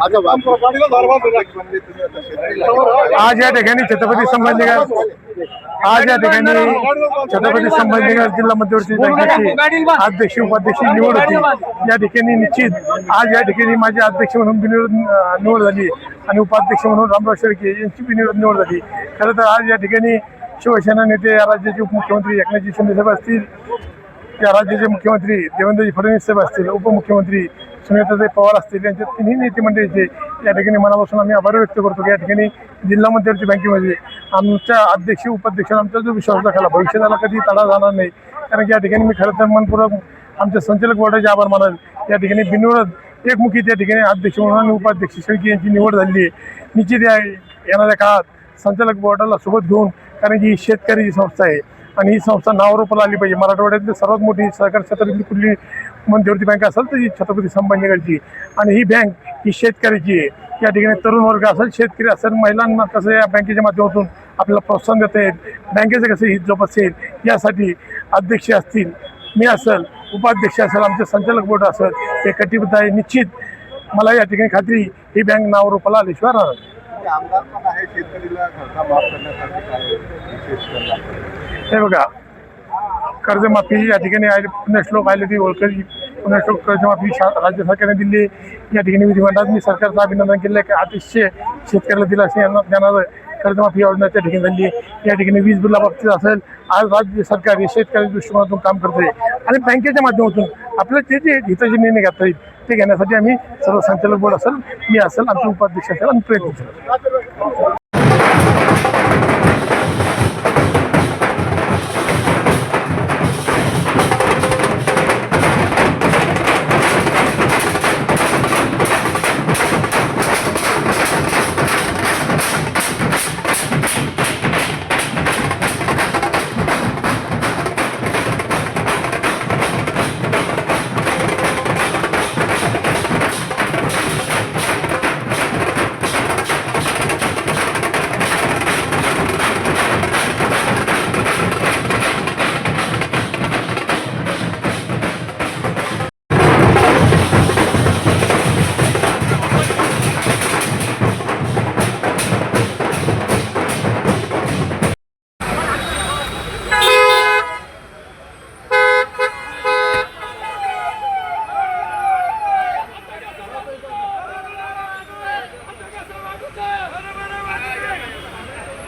आज या ठिकाणी छत्रपती संभाजीनगर जिल्हा मध्यवर्ती बँकेची अध्यक्ष उपाध्यक्ष निवड होती। या ठिकाणी निश्चित आज या ठिकाणी माझे अध्यक्ष म्हणून बिनविरोध निवड झाली आणि उपाध्यक्ष म्हणून रामराव शेळके यांची बिनविरोध निवड झाली। खरं तर आज या ठिकाणी शिवसेना नेते या राज्याचे उपमुख्यमंत्री एकनाथजी शिंदे साहेब असतील, या राज्याचे मुख्यमंत्री देवेंद्रजी फडणवीस साहेब असतील, उपमुख्यमंत्री सुनेत्राताई पवार असतील, यांच्या तिन्ही नेते मंडळीचे या ठिकाणी मनापासून आम्ही आभार व्यक्त करतो की या ठिकाणी जिल्हा मध्यवर्ती बँकेमध्ये आमच्या अध्यक्ष उपाध्यक्ष आमचा जो विश्वास दाखवला भविष्याला कधी तडा जाणार नाही। कारण की या ठिकाणी मी खरं तर मनपूर्वक आमच्या संचालक बोर्डाचे आभार मानाल। या ठिकाणी बिनविरोध एकमुखी त्या ठिकाणी अध्यक्ष म्हणून आणि उपाध्यक्ष शेळके यांची निवड झाली आहे। निश्चित येणाऱ्या काळात संचालक बोर्डाला सोबत घेऊन, कारण की ही शेतकरी संस्था आहे आणि ही संस्था नावारूपाला आली पाहिजे। मराठवाड्यातली सर्वात मोठी सहकारी क्षेत्रातली कुठली मध्यवर्ती बँक असेल तर ही छत्रपती संभाजीनगरची, आणि ही बँक ही शेतकऱ्याची आहे। या ठिकाणी तरुण वर्ग असेल, शेतकरी असेल, महिलांना कसं या बँकेच्या माध्यमातून आपल्याला प्रोत्साहन देता येईल, बँकेचं कसं हित जोपासेल यासाठी अध्यक्ष असतील, मी असेल, उपाध्यक्ष असेल, आमचे संचालक बोर्ड असेल, हे कटिबद्ध आहे। निश्चित मला या ठिकाणी खात्री ही बँक नावारूपाला आल्याशिवाय राहणार नाही। आमदार पण आहे, शेतकरीला खर्च माफ करण्यासाठी काय विशेष हे बघा, कर्जमाफी या ठिकाणी पुण्यश्लोक आले ती ओळखली, पुण्यश्लोक कर्जमाफी राज्य सरकारने दिली। या ठिकाणी विधिमंडळात मी सरकारचं अभिनंदन केलं की अतिशय शेतकऱ्याला दिलं असे देणारं कर्जमाफी योजना त्या ठिकाणी झाली। या ठिकाणी वीज बिलाबाबतीत असेल, आज राज्य सरकार हे शेतकऱ्याच्या दृष्टिकोनातून काम करते आणि बँकेच्या माध्यमातून आपल्याला जे हिताचे निर्णय घेता येईल ते घेण्यासाठी आम्ही सर्व संचालक बोर्ड असेल, मी असेल, आमचे उपाध्यक्ष असेल, आम्ही प्रयत्न करू।